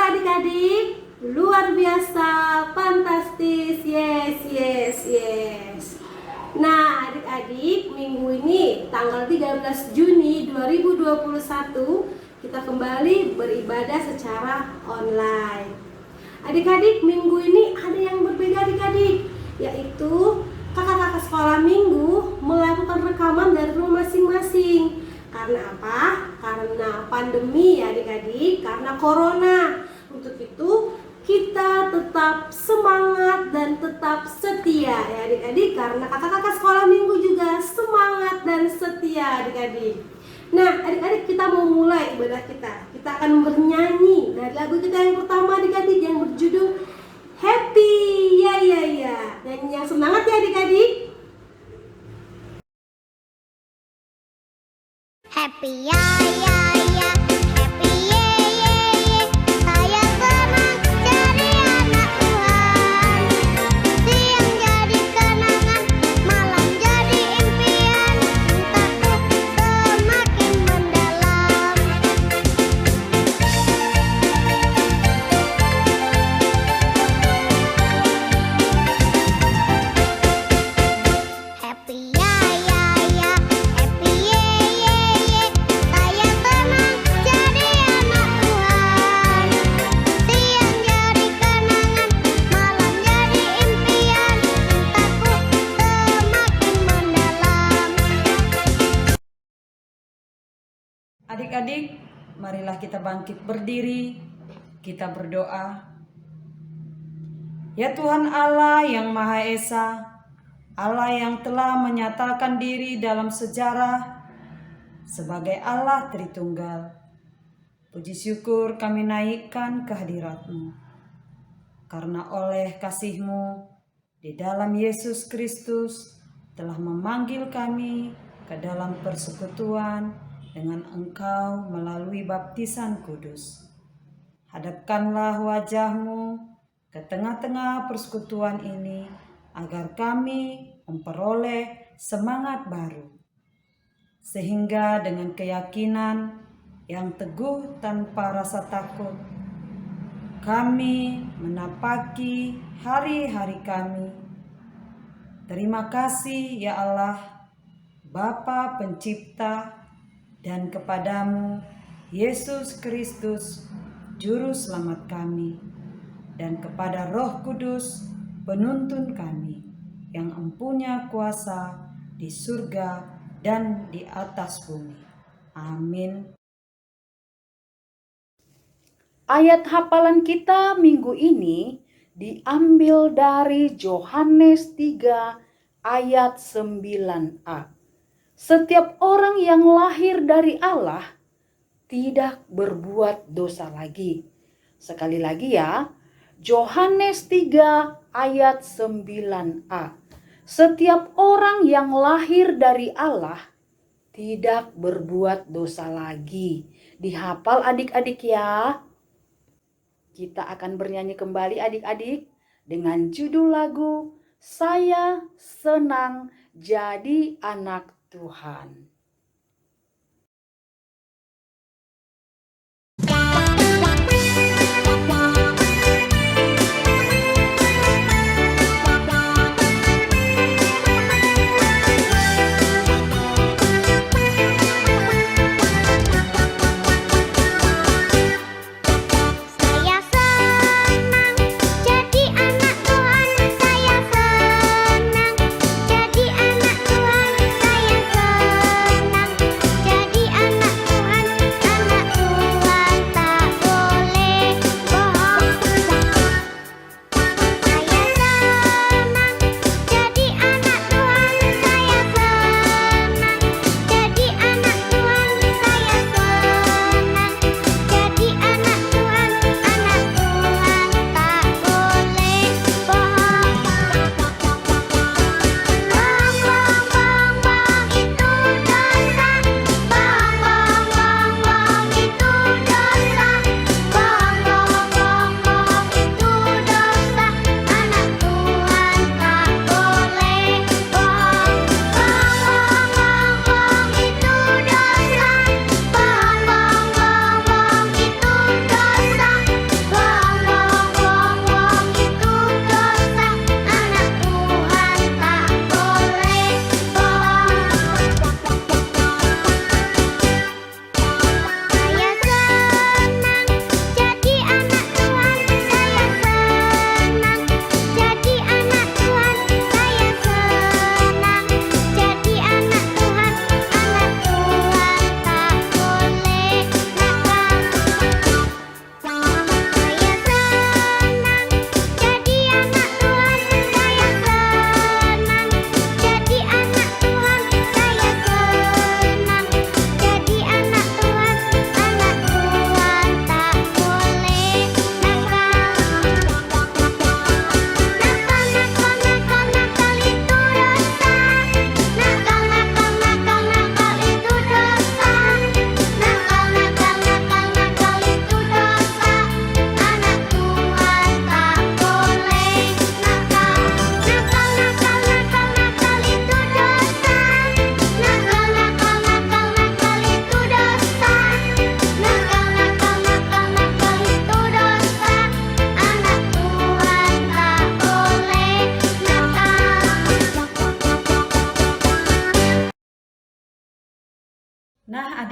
adik-adik, luar biasa, fantastis, yes. Nah adik-adik, minggu ini tanggal 13 Juni 2021 kita kembali beribadah secara online. Adik-adik, minggu ini ada yang berbeda adik-adik, yaitu kakak-kakak sekolah minggu melakukan rekaman dari rumah masing-masing. Karena apa? Karena pandemi ya adik-adik, karena corona. Untuk itu kita tetap semangat dan tetap setia ya adik-adik, karena kakak-kakak sekolah minggu juga semangat dan setia adik-adik. Nah adik-adik, kita mau mulai ibadah kita. Kita akan bernyanyi dari lagu kita yang pertama adik-adik, yang berjudul Happy Ya. Nyanyi yang semangat ya adik-adik. Happy ya, happy ye, saya senang jadi anak Tuhan. Siang jadi kenangan, malam jadi impian, cintaku semakin mendalam. Happy ya, happy ye. Saya senang jadi anak Tuhan. Siang jadi kenangan, malam jadi impian, cintaku semakin mendalam. Adik-adik, marilah kita bangkit berdiri, kita berdoa. Ya Tuhan Allah yang Maha Esa, Allah yang telah menyatakan diri dalam sejarah sebagai Allah Tritunggal. Puji syukur kami naikkan kehadirat-Mu. Karena oleh kasih-Mu di dalam Yesus Kristus telah memanggil kami ke dalam persekutuan dengan Engkau melalui baptisan kudus. Hadapkanlah wajah-Mu ke tengah-tengah persekutuan ini agar kami memperoleh semangat baru. Sehingga dengan keyakinan yang teguh tanpa rasa takut, kami menapaki hari-hari kami. Terima kasih ya Allah, Bapa Pencipta, dan kepadamu, Yesus Kristus, Juru Selamat kami, dan kepada Roh Kudus, penuntun kami, yang empunya kuasa di surga dan di atas bumi. Amin. Ayat hafalan kita minggu ini diambil dari Yohanes 3 ayat 9a. Setiap orang yang lahir dari Allah tidak berbuat dosa lagi. Sekali lagi ya, Yohanes 3 ayat 9a. Setiap orang yang lahir dari Allah tidak berbuat dosa lagi. Dihafal adik-adik ya. Kita akan bernyanyi kembali adik-adik dengan judul lagu Saya Senang Jadi Anak Tuhan. Saya senang jadi anak Tuhan. Saya senang jadi anak Tuhan. Saya senang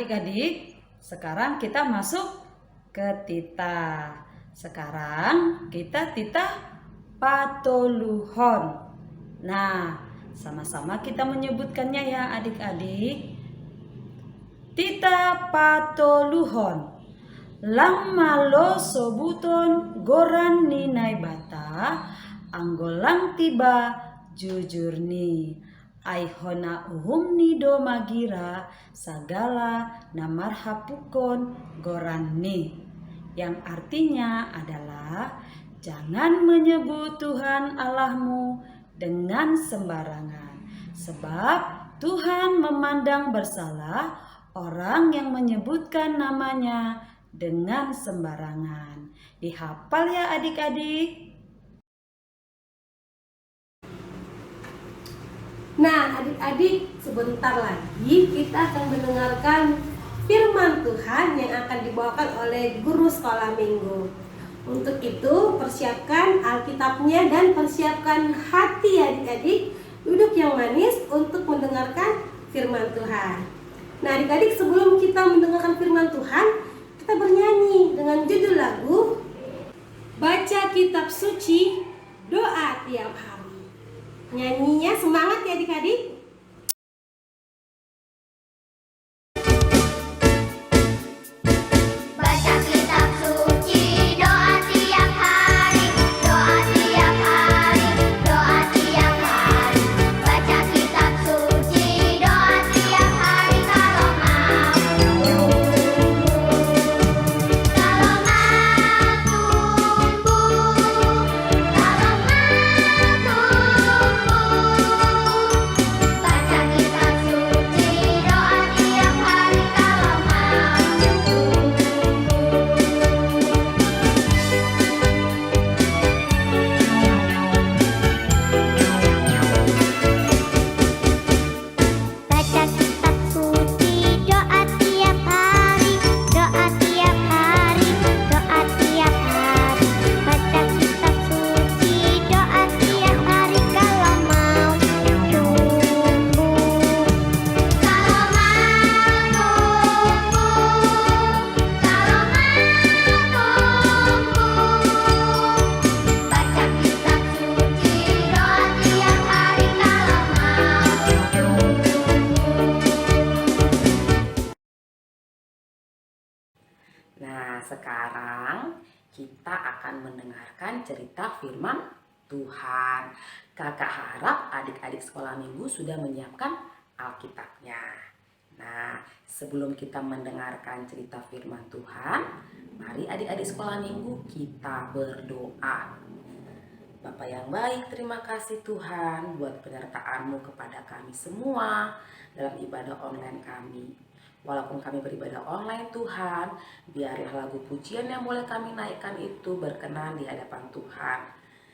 adik-adik, sekarang kita masuk ke tita. Sekarang kita tita patoluhon. Nah, sama-sama kita menyebutkannya ya adik-adik. Tita patoluhon. Lamalo sobuton goran ninai bata anggolang tiba jujur ni aihona uhum nido magira sagala namarhapukon goran ni, yang artinya adalah jangan menyebut Tuhan Allahmu dengan sembarangan, sebab Tuhan memandang bersalah orang yang menyebutkan namanya dengan sembarangan. Dihafal ya adik-adik. Nah, adik-adik, sebentar lagi kita akan mendengarkan firman Tuhan yang akan dibawakan oleh guru sekolah minggu. Untuk itu, persiapkan Alkitabnya dan persiapkan hati adik-adik, duduk yang manis untuk mendengarkan firman Tuhan. Nah, adik-adik, sebelum kita mendengarkan firman Tuhan, kita bernyanyi dengan judul lagu Baca Kitab Suci, Doa Tiap Hari. Nyanyinya semangat ya adik-adik. Baca kitab suci, doa tiap hari, doa tiap hari, doa tiap hari. Baca kitab suci, doa tiap hari kalau mau tumbuh, kalau mau tumbuh, kalau mau tumbuh. Baca kitab suci, doa tiap hari kalau mau tumbuh. Baca kitab suci, doa tiap hari, doa tiap hari, doa tiap hari. Baca kitab suci, doa tiap hari kalau mau tumbuh, kalau mau tumbuh, kalau mau tumbuh. Baca kitab suci, doa tiap hari kalau mau tumbuh. Nah, sekarang kita akan mendengarkan cerita firman Tuhan. Kakak harap adik-adik sekolah minggu sudah menyiapkan Alkitabnya. Nah, sebelum kita mendengarkan cerita firman Tuhan, mari adik-adik sekolah minggu kita berdoa. Bapa yang baik, terima kasih Tuhan buat penyertaan-Mu kepada kami semua dalam ibadah online kami. Walaupun kami beribadah online Tuhan, biarlah lagu pujian yang boleh kami naikkan itu berkenan di hadapan Tuhan.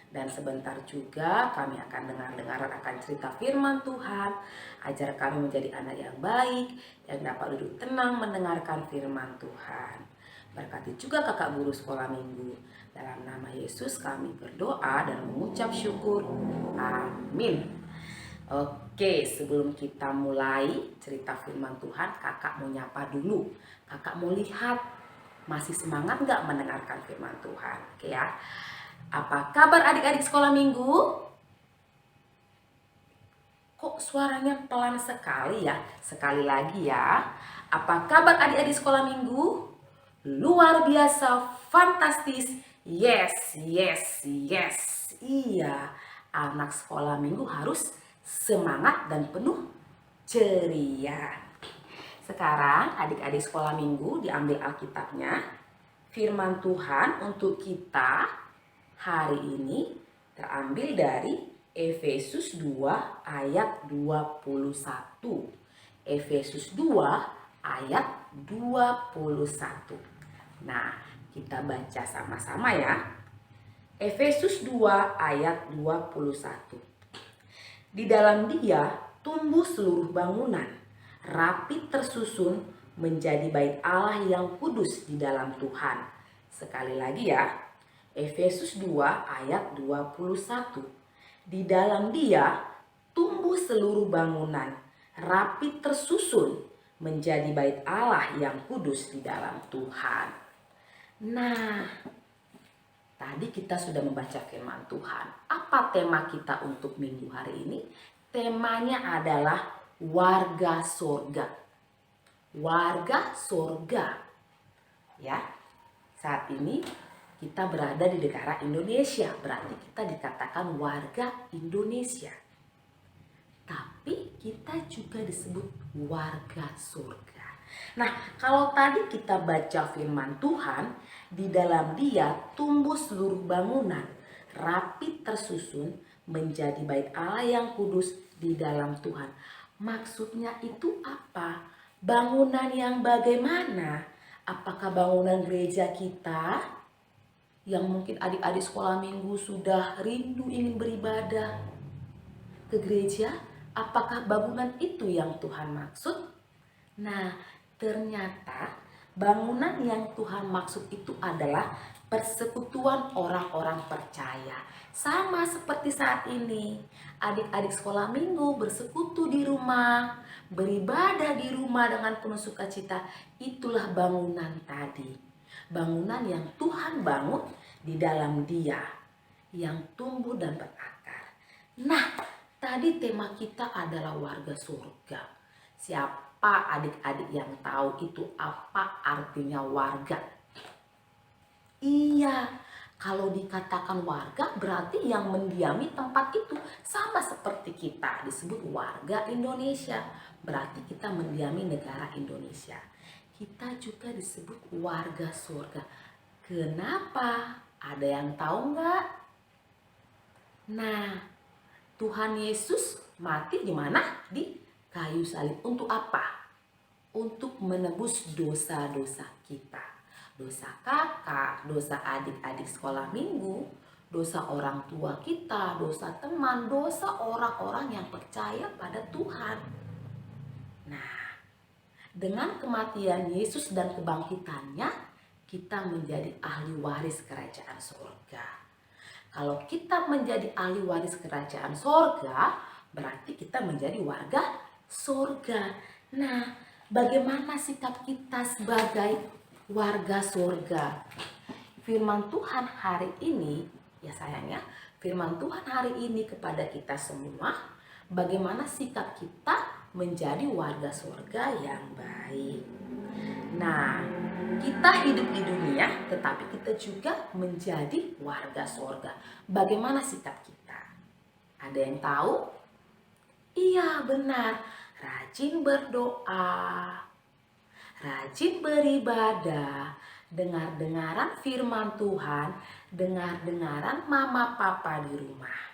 Dan sebentar juga kami akan dengar-dengar akan cerita firman Tuhan, ajar kami menjadi anak yang baik, yang dapat duduk tenang mendengarkan firman Tuhan. Berkati juga kakak guru sekolah minggu. Dalam nama Yesus kami berdoa dan mengucap syukur. Amin. Oke, sebelum kita mulai cerita firman Tuhan, kakak mau nyapa dulu. Kakak mau lihat masih semangat nggak mendengarkan firman Tuhan? Oke ya. Apa kabar adik-adik sekolah minggu? Kok suaranya pelan sekali ya? Sekali lagi ya. Apa kabar adik-adik sekolah minggu? Luar biasa, fantastis. Yes, yes, yes. Iya, anak sekolah minggu harus semangat dan penuh ceria. Sekarang adik-adik sekolah minggu diambil Alkitabnya. Firman Tuhan untuk kita hari ini terambil dari Efesus 2 ayat 21. Efesus 2 ayat 21. Nah, kita baca sama-sama ya. Efesus 2 ayat 21. Di dalam Dia tumbuh seluruh bangunan, rapi tersusun menjadi bait Allah yang kudus di dalam Tuhan. Sekali lagi ya, Efesus 2 ayat 21. Di dalam Dia tumbuh seluruh bangunan, rapi tersusun menjadi bait Allah yang kudus di dalam Tuhan. Nah, tadi kita sudah membaca firman Tuhan. Apa tema kita untuk minggu hari ini? Temanya adalah warga surga. Warga surga. Ya. Saat ini kita berada di negara Indonesia, berarti kita dikatakan warga Indonesia. Tapi kita juga disebut warga surga. Nah, kalau tadi kita baca firman Tuhan, di dalam Dia tumbuh seluruh bangunan, rapi tersusun menjadi bait Allah yang kudus di dalam Tuhan. Maksudnya itu apa? Bangunan yang bagaimana? Apakah bangunan gereja kita yang mungkin adik-adik sekolah minggu sudah rindu ingin beribadah ke gereja? Apakah bangunan itu yang Tuhan maksud? Nah, ternyata bangunan yang Tuhan maksud itu adalah persekutuan orang-orang percaya. Sama seperti saat ini, adik-adik sekolah minggu bersekutu di rumah, beribadah di rumah dengan penuh sukacita. Itulah bangunan tadi. Bangunan yang Tuhan bangun di dalam Dia, yang tumbuh dan berakar. Nah, tadi tema kita adalah warga surga. Siapa adik-adik yang tahu itu apa artinya warga? Iya, kalau dikatakan warga berarti yang mendiami tempat itu sama seperti kita disebut warga Indonesia. Berarti kita mendiami negara Indonesia. Kita juga disebut warga surga. Kenapa? Ada yang tahu nggak? Nah, Tuhan Yesus mati di mana? Di kayu salib. Untuk apa? Untuk menebus dosa-dosa kita. Dosa kakak, dosa adik-adik sekolah minggu, dosa orang tua kita, dosa teman, dosa orang-orang yang percaya pada Tuhan. Nah, dengan kematian Yesus dan kebangkitannya, kita menjadi ahli waris kerajaan surga. Kalau kita menjadi ahli waris kerajaan surga, berarti kita menjadi warga surga. Nah, bagaimana sikap kita sebagai warga surga? Firman Tuhan hari ini, ya sayangnya, firman Tuhan hari ini kepada kita semua, bagaimana sikap kita menjadi warga surga yang baik. Nah, kita hidup di dunia, tetapi kita juga menjadi warga surga. Bagaimana sikap kita? Ada yang tahu? Iya, benar. Rajin berdoa, rajin beribadah, dengar-dengaran firman Tuhan, dengar-dengaran mama papa di rumah.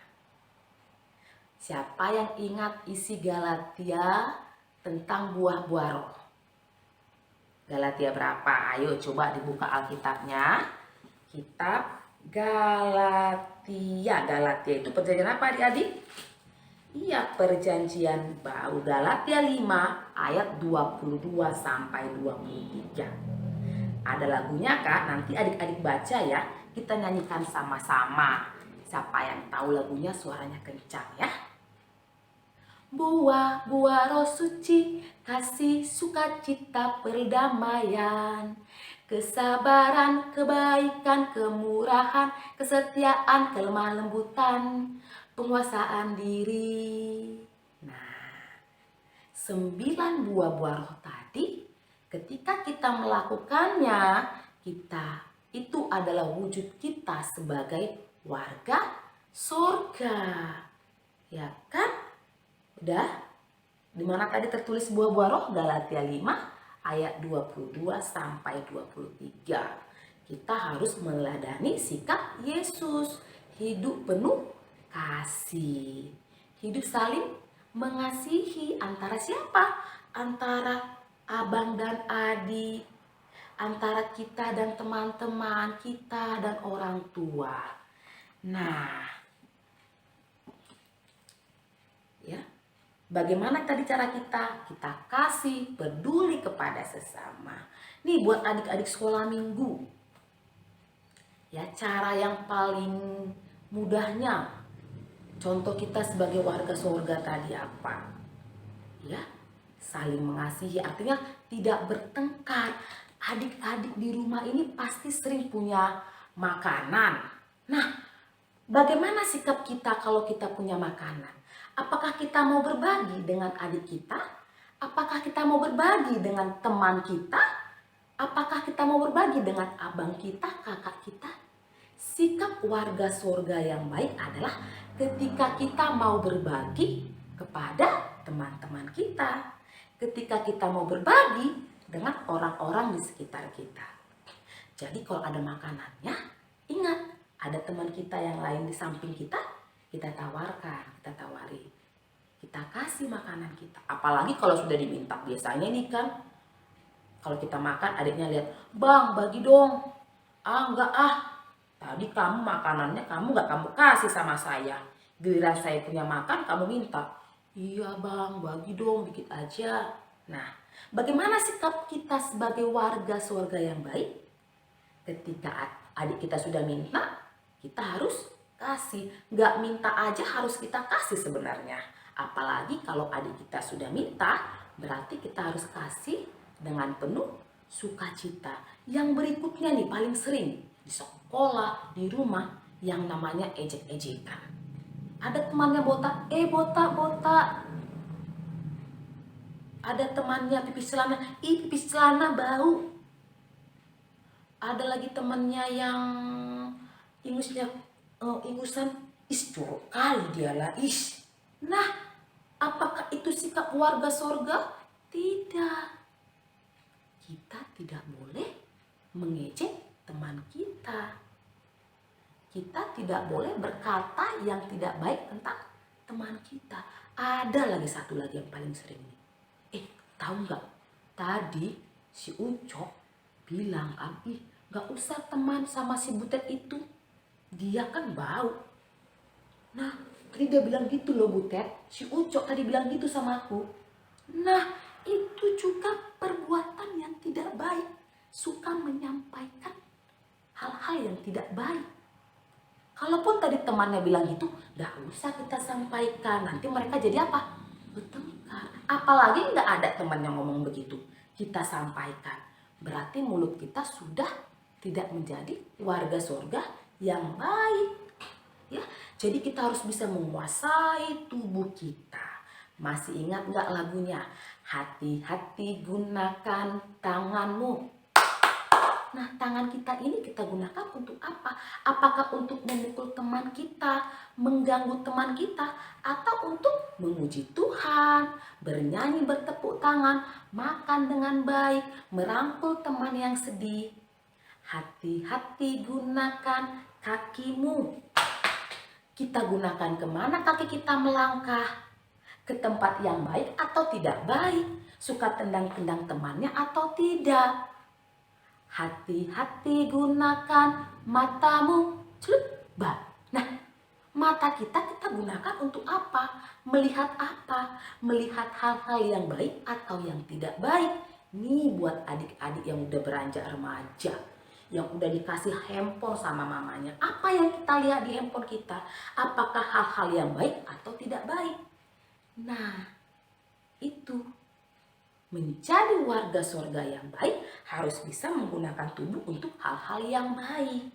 Siapa yang ingat isi Galatia tentang buah-buah roh? Galatia berapa? Ayo coba dibuka Alkitabnya. Kitab Galatia. Galatia itu perjanjian apa adik-adik? Iya, perjanjian baru. Galatia 5 ayat 22 sampai 23. Ada lagunya Kak, nanti adik-adik baca ya. Kita nyanyikan sama-sama. Siapa yang tahu lagunya suaranya kencang ya. Buah-buah roh suci, kasih, sukacita, perdamaian, kesabaran, kebaikan, kemurahan, kesetiaan, kelemah lembutan, penguasaan diri. Nah, 9 buah-buah roh tadi, ketika kita melakukannya, kita itu adalah wujud kita sebagai warga surga. Ya kan? Udah? Dimana tadi tertulis buah-buah roh? Galatia 5 ayat 22 sampai 23. Kita harus meneladani sikap Yesus. Hidup penuh kasih. Hidup saling mengasihi. Antara siapa? Antara abang dan adik. Antara kita dan teman-teman, kita dan orang tua. Nah, ya, bagaimana tadi cara kita? Kita kasih, peduli kepada sesama. Nih buat adik-adik sekolah minggu. Ya, cara yang paling mudahnya, contoh kita sebagai warga surga tadi apa? Ya, saling mengasihi, artinya tidak bertengkar. Adik-adik di rumah ini pasti sering punya makanan. Nah, bagaimana sikap kita kalau kita punya makanan? Apakah kita mau berbagi dengan adik kita? Apakah kita mau berbagi dengan teman kita? Apakah kita mau berbagi dengan abang kita, kakak kita? Sikap warga surga yang baik adalah ketika kita mau berbagi kepada teman-teman kita. Ketika kita mau berbagi dengan orang-orang di sekitar kita. Jadi kalau ada makanannya, ingat ada teman kita yang lain di samping kita, kita tawarkan, kita tawari. Kita kasih makanan kita. Apalagi kalau sudah diminta. Biasanya nih kan, kalau kita makan adiknya lihat, "Bang, bagi dong." "Ah, enggak ah. Tadi kamu makanannya kamu enggak kamu kasih sama saya. Giliran saya punya makan kamu minta." "Iya bang, bagi dong dikit aja." Nah, bagaimana sikap kita sebagai warga surga yang baik? Ketika adik kita sudah minta, kita harus kasih. Enggak minta aja harus kita kasih sebenarnya. Apalagi kalau adik kita sudah minta, berarti kita harus kasih dengan penuh sukacita. Yang berikutnya nih paling sering di sekolah, di rumah, yang namanya ejek-ejekan. Ada temannya botak, botak. Ada temannya pipis celana, pipis celana bau. Ada lagi temannya yang ingusan, jorok kali dialah, Nah, apakah itu sikap warga surga? Tidak. Kita tidak boleh mengejek teman kita. Kita tidak boleh berkata yang tidak baik tentang teman kita. Ada lagi satu lagi yang paling sering nih. Tahu nggak? Tadi si Ucok bilang kan, nggak usah teman sama si Butet itu. Dia kan bau. Nah, tadi dia bilang gitu loh Butet. Si Ucok tadi bilang gitu sama aku. Nah, itu juga perbuatan yang tidak baik. Suka menyampaikan hal-hal yang tidak baik. Kalaupun tadi temannya bilang gitu, nggak usah kita sampaikan. Nanti mereka jadi apa? Bertengkar. Apalagi nggak ada teman yang ngomong begitu. Kita sampaikan. Berarti mulut kita sudah tidak menjadi warga surga yang baik. Ya, jadi kita harus bisa menguasai tubuh kita. Masih ingat nggak lagunya? Hati-hati gunakan tanganmu. Nah, tangan kita ini kita gunakan untuk apa? Apakah untuk memukul teman kita, mengganggu teman kita, atau untuk memuji Tuhan, bernyanyi bertepuk tangan, makan dengan baik, merangkul teman yang sedih? Hati-hati gunakan kakimu. Kita gunakan kemana kaki kita melangkah? Ke tempat yang baik atau tidak baik? Suka tendang-tendang temannya atau tidak? Hati-hati gunakan matamu. Nah, mata kita gunakan untuk apa? Melihat apa? Melihat hal-hal yang baik atau yang tidak baik? Nih buat adik-adik yang udah beranjak remaja, yang udah dikasih handphone sama mamanya. Apa yang kita lihat di handphone kita? Apakah hal-hal yang baik atau tidak baik? Nah, itu. Menjadi warga surga yang baik harus bisa menggunakan tubuh untuk hal-hal yang baik.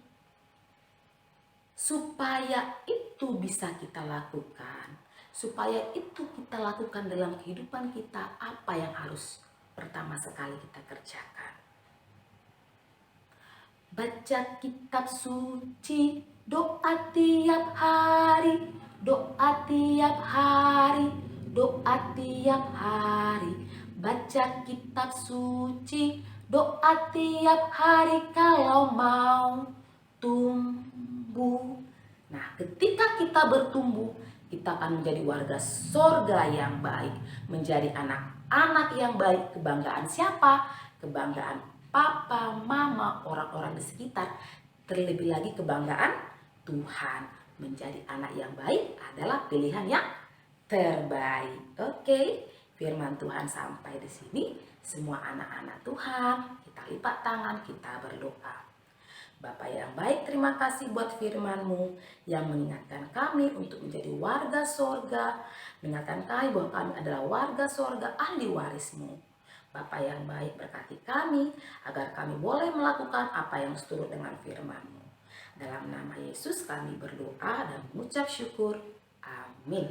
Supaya itu bisa kita lakukan, supaya itu kita lakukan dalam kehidupan kita, apa yang harus pertama sekali kita kerjakan? Baca kitab suci, doa tiap hari, doa tiap hari, doa tiap hari. Baca kitab suci, doa tiap hari kalau mau tumbuh. Nah, ketika kita bertumbuh, kita akan menjadi warga surga yang baik, menjadi anak-anak yang baik. Kebanggaan siapa? Kebanggaan papa, mama, orang-orang di sekitar. Terlebih lagi kebanggaan Tuhan. Menjadi anak yang baik adalah pilihan yang terbaik. Oke. Firman Tuhan sampai di sini. Semua anak-anak Tuhan, kita lipat tangan, kita berdoa. Bapa yang baik, terima kasih buat firman-Mu yang mengingatkan kami untuk menjadi warga sorga, mengingatkan kami bahwa kami adalah warga sorga, ahli waris-Mu. Bapa yang baik, berkati kami agar kami boleh melakukan apa yang seturut dengan firman-Mu. Dalam nama Yesus kami berdoa dan mengucap syukur. Amin.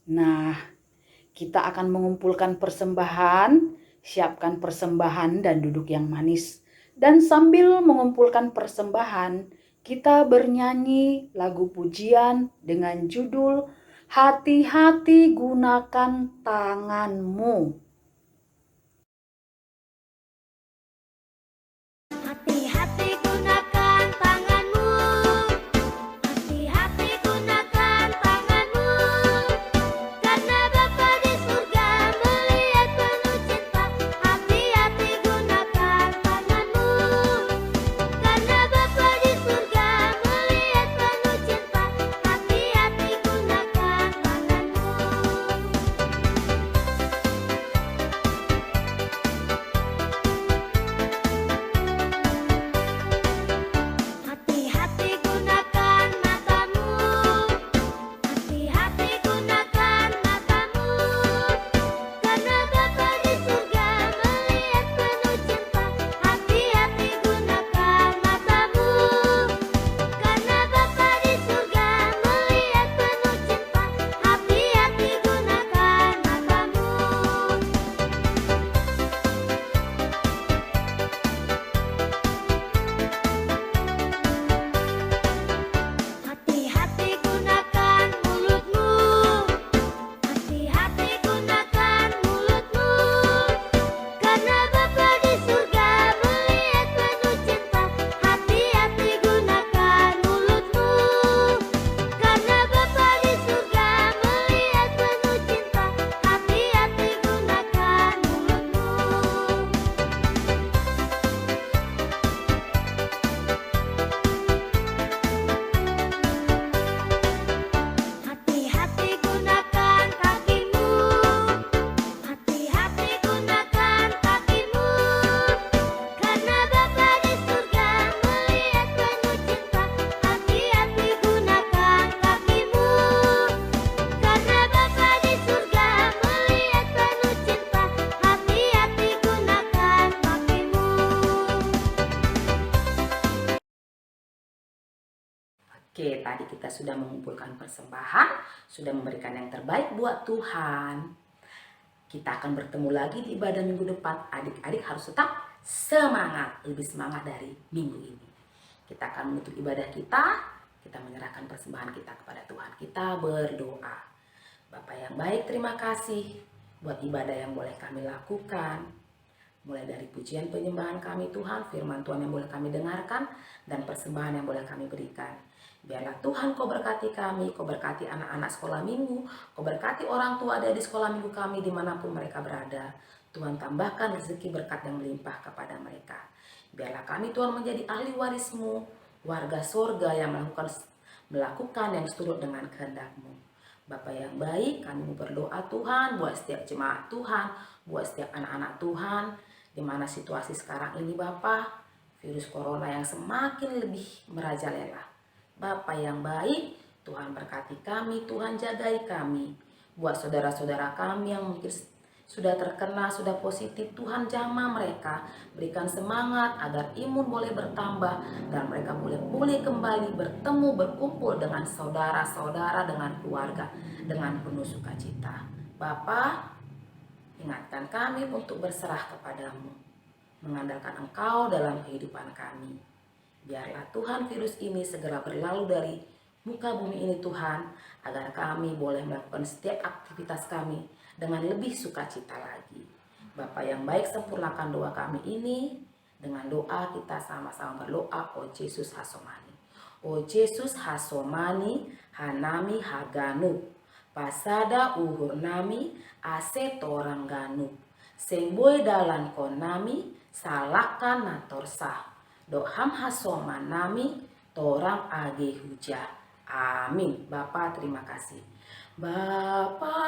Nah, kita akan mengumpulkan persembahan. Siapkan persembahan dan duduk yang manis. Dan sambil mengumpulkan persembahan, kita bernyanyi lagu pujian dengan judul Hati-hati gunakan tanganmu. Hati-hati gunakan tanganmu, hati-hati gunakan tanganmu, karena Bapa di surga melihat penuh cinta. Hati-hati gunakan tanganmu, karena Bapa di surga melihat penuh cinta. Hati-hati gunakan tanganmu. Hati-hati gunakan matamu, hati-hati gunakan matamu, karena Bapa di surga melihat penuh cinta. Hati-hati gunakan matamu, karena Bapa di surga melihat penuh cinta. Hati-hati gunakan matamu. Hati-hati gunakan mulutmu, hati-hati gunakan mulutmu, karena Bapa di surga melihat penuh cinta. Hati-hati gunakan mulutmu, karena Bapa di surga melihat penuh cinta. Hati-hati gunakan mulutmu. Hati-hati gunakan kakimu, hati-hati gunakan kakimu, karena Bapa di surga melihat penuh cinta. Hati-hati gunakan kakimu, karena Bapa di surga melihat penuh cinta. Hati-hati gunakan kakimu. Oke, tadi kita sudah mengumpulkan persembahan, sudah memberikan yang terbaik buat Tuhan. Kita akan bertemu lagi di ibadah minggu depan. Adik-adik harus tetap semangat, lebih semangat dari minggu ini. Kita akan menutup ibadah kita menyerahkan persembahan kita kepada Tuhan. Kita berdoa. Bapa yang baik, terima kasih buat ibadah yang boleh kami lakukan. Mulai dari pujian penyembahan kami Tuhan, firman Tuhan yang boleh kami dengarkan, dan persembahan yang boleh kami berikan. Biarlah Tuhan Kau berkati kami, Kau berkati anak-anak sekolah minggu, Kau berkati orang tua ada di sekolah minggu kami dimanapun mereka berada. Tuhan tambahkan rezeki berkat yang melimpah kepada mereka. Biarlah kami Tuhan menjadi ahli waris-Mu, warga sorga yang melakukan yang seturut dengan kehendak-Mu. Bapa yang baik, kami berdoa Tuhan buat setiap jemaat Tuhan, buat setiap anak-anak Tuhan, di mana situasi sekarang ini Bapa, virus corona yang semakin lebih merajalela. Bapa yang baik, Tuhan berkati kami, Tuhan jagai kami. Buat saudara-saudara kami yang mungkin sudah terkena, sudah positif, Tuhan jamah mereka. Berikan semangat agar imun boleh bertambah dan mereka boleh pulih kembali, bertemu, berkumpul dengan saudara-saudara, dengan keluarga, dengan penuh sukacita. Bapa, ingatkan kami untuk berserah kepadamu, mengandalkan Engkau dalam kehidupan kami. Biarlah Tuhan virus ini segera berlalu dari muka bumi ini Tuhan, agar kami boleh melakukan setiap aktivitas kami dengan lebih sukacita lagi. Bapa yang baik, sempurnakan doa kami ini. Dengan doa kita sama-sama berdoa, O Yesus Hasomani. O Yesus Hasomani, Hanami Haganu, Pasada uhur nami, ase torang ganu. Seng boy dalan konami, salakan natorsah. Doham hasoman nami, torang age hujah. Amin. Bapa terima kasih. Bapa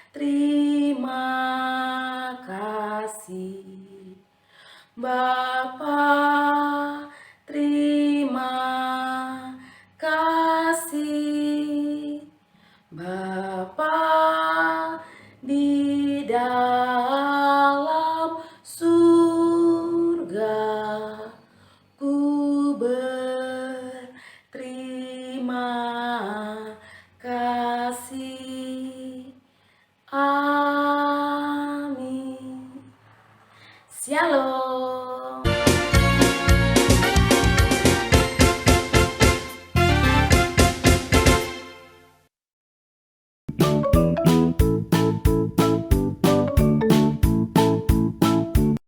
terima kasih. Bapa, terima kasih. Bapa di dalam surga, ku berterima kasih. Amin. Shalom.